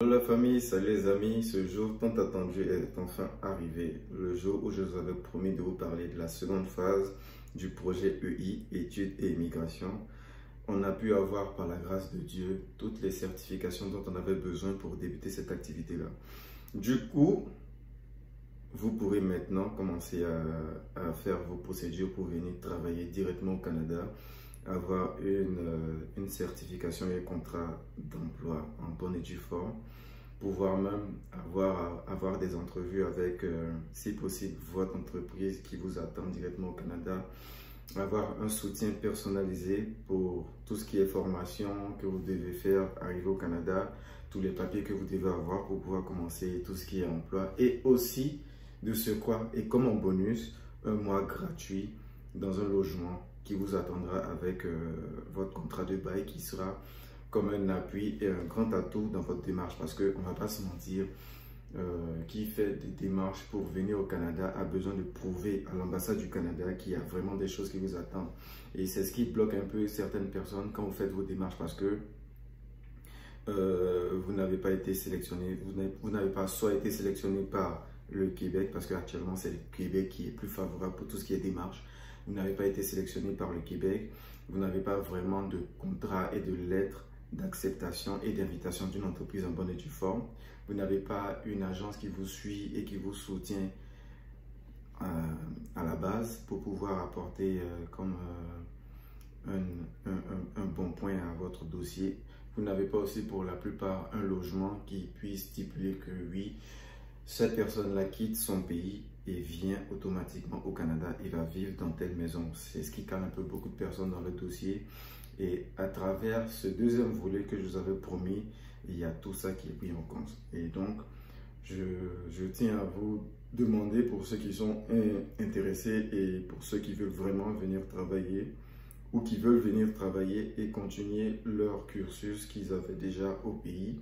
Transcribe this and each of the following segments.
Hello la famille, salut les amis, ce jour tant attendu est enfin arrivé, le jour où je vous avais promis de vous parler de la seconde phase du projet EI, études et immigration. On a pu avoir par la grâce de Dieu toutes les certifications dont on avait besoin pour débuter cette activité-là. Du coup, vous pourrez maintenant commencer à faire vos procédures pour venir travailler directement au Canada, avoir une certification et un contrat d'emploi en bonne et due forme, pouvoir même avoir des entrevues avec, si possible, votre entreprise qui vous attend directement au Canada, avoir un soutien personnalisé pour tout ce qui est formation que vous devez faire arriver au Canada, tous les papiers que vous devez avoir pour pouvoir commencer tout ce qui est emploi, et aussi de ce quoi, et comme en bonus, un mois gratuit dans un logement qui vous attendra avec votre contrat de bail qui sera comme un appui et un grand atout dans votre démarche, parce qu'on ne va pas se mentir, qui fait des démarches pour venir au Canada a besoin de prouver à l'ambassade du Canada qu'il y a vraiment des choses qui vous attendent. Et c'est ce qui bloque un peu certaines personnes quand vous faites vos démarches, parce que vous n'avez pas été sélectionné, vous n'avez pas soit été sélectionné par le Québec, parce qu'actuellement c'est le Québec qui est plus favorable pour tout ce qui est démarche. Vous n'avez pas été sélectionné par le Québec, vous n'avez pas vraiment de contrat et de lettre d'acceptation et d'invitation d'une entreprise en bonne et due forme. Vous n'avez pas une agence qui vous suit et qui vous soutient à la base pour pouvoir apporter comme un bon point à votre dossier. Vous n'avez pas aussi pour la plupart un logement qui puisse stipuler que oui, cette personne-là quitte son pays et vient automatiquement au Canada et va vivre dans telle maison. C'est ce qui calme un peu beaucoup de personnes dans le dossier. Et à travers ce deuxième volet que je vous avais promis, il y a tout ça qui est pris en compte. Et donc, je tiens à vous demander, pour ceux qui sont intéressés et pour ceux qui veulent vraiment venir travailler ou qui veulent venir travailler et continuer leur cursus qu'ils avaient déjà au pays,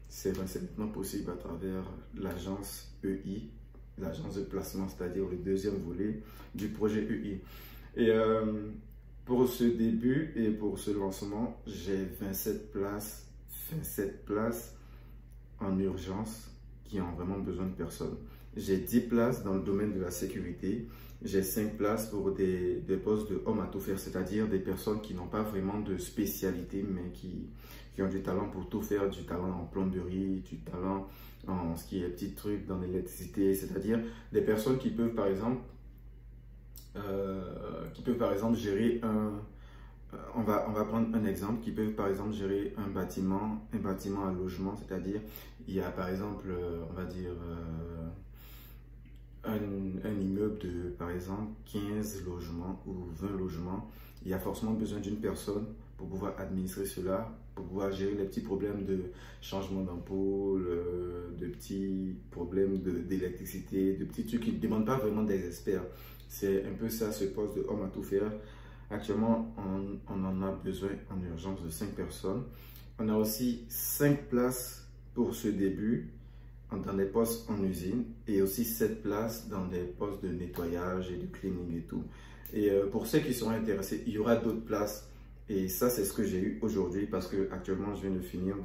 c'est maintenant possible à travers l'agence EI, l'agence de placement, c'est-à-dire le deuxième volet du projet EI. Et pour ce début et pour ce lancement, j'ai 27 places en urgence qui ont vraiment besoin de personnes. J'ai 10 places dans le domaine de la sécurité. J'ai 5 places pour des postes de hommes à tout faire, c'est-à-dire des personnes qui n'ont pas vraiment de spécialité, mais qui ont du talent pour tout faire, du talent en plomberie, du talent en ce qui est petits trucs dans l'électricité, c'est-à-dire des personnes qui peuvent par exemple gérer on va prendre un exemple, qui peuvent par exemple gérer un bâtiment à logement, c'est-à-dire il y a par exemple, on va dire, un immeuble de par exemple 15 logements ou 20 logements, il y a forcément besoin d'une personne pour pouvoir administrer cela, pour pouvoir gérer les petits problèmes de changement d'ampoule, de petits problèmes d'électricité, de petits trucs qui ne demandent pas vraiment des experts. C'est un peu ça, ce poste de homme à tout faire. Actuellement, on en a besoin en urgence de 5 personnes. On a aussi 5 places pour ce début dans des postes en usine et aussi 7 places dans des postes de nettoyage et de cleaning et tout. Et pour ceux qui sont intéressés, il y aura d'autres places. Et ça, c'est ce que j'ai eu aujourd'hui parce que actuellement, je viens de finir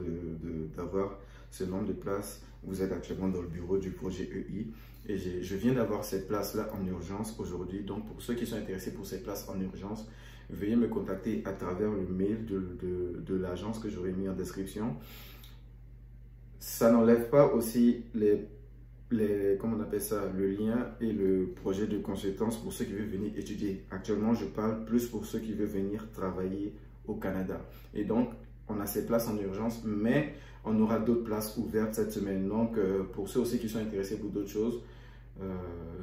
d'avoir ce nombre de places. Vous êtes actuellement dans le bureau du projet EI et je viens d'avoir cette place-là en urgence aujourd'hui. Donc, pour ceux qui sont intéressés pour ces places en urgence, veuillez me contacter à travers le mail de l'agence que j'aurai mis en description. Ça n'enlève pas aussi comment on appelle ça, le lien et le projet de consultance pour ceux qui veulent venir étudier. Actuellement, je parle plus pour ceux qui veulent venir travailler au Canada. Et donc, on a ces places en urgence, mais on aura d'autres places ouvertes cette semaine. Donc, pour ceux aussi qui sont intéressés pour d'autres choses,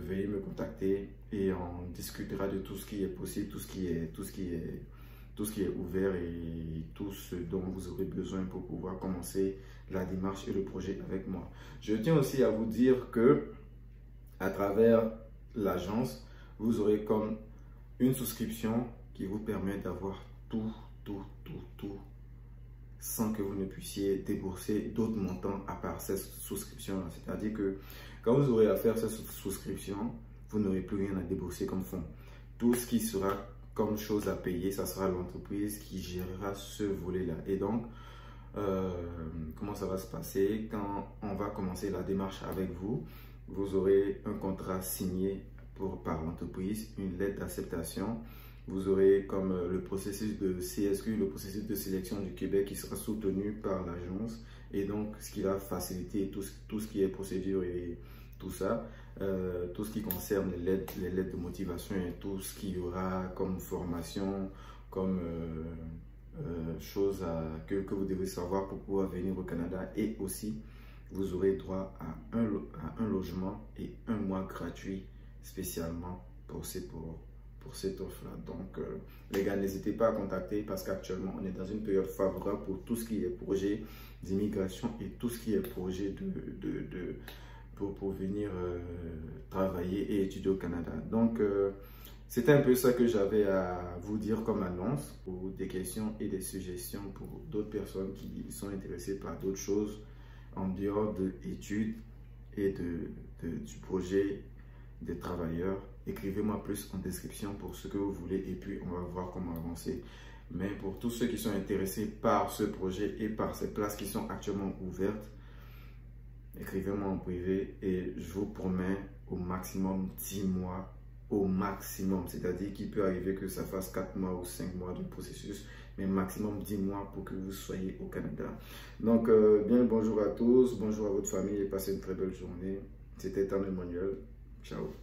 veuillez me contacter et on discutera de tout ce qui est possible, tout ce qui est ouvert et tout ce dont vous aurez besoin pour pouvoir commencer la démarche et le projet avec moi. Je tiens aussi à vous dire que à travers l'agence, vous aurez comme une souscription qui vous permet d'avoir tout sans que vous ne puissiez débourser d'autres montants à part cette souscription. C'est-à-dire que quand vous aurez à faire cette souscription, vous n'aurez plus rien à débourser comme fonds. Tout ce qui sera comme chose à payer, ça sera l'entreprise qui gérera ce volet-là. Et donc, comment ça va se passer. Quand on va commencer la démarche avec vous, vous aurez un contrat signé par l'entreprise, une lettre d'acceptation. Vous aurez comme le processus de CSQ, le processus de sélection du Québec qui sera soutenu par l'agence et donc ce qui va faciliter tout ce qui est procédure et tout ça, tout ce qui concerne les lettres de motivation et tout ce qu'il y aura comme formation, comme choses que vous devez savoir pour pouvoir venir au Canada. Et aussi, vous aurez droit à un logement et un mois gratuit spécialement pour cette offre-là. Donc, les gars, n'hésitez pas à contacter parce qu'actuellement, on est dans une période favorable pour tout ce qui est projet d'immigration et tout ce qui est projet pour venir travailler et étudier au Canada. Donc, c'était un peu ça que j'avais à vous dire comme annonce, pour des questions et des suggestions pour d'autres personnes qui sont intéressées par d'autres choses en dehors de l'étude et du projet des travailleurs. Écrivez-moi plus en description pour ce que vous voulez et puis on va voir comment avancer. Mais pour tous ceux qui sont intéressés par ce projet et par ces places qui sont actuellement ouvertes, écrivez-moi en privé et je vous promets au maximum 10 mois, au maximum. C'est-à-dire qu'il peut arriver que ça fasse 4 mois ou 5 mois de processus, mais maximum 10 mois pour que vous soyez au Canada. Donc, bien le bonjour à tous, bonjour à votre famille et passez une très belle journée. C'était Tan Emmanuel. Ciao.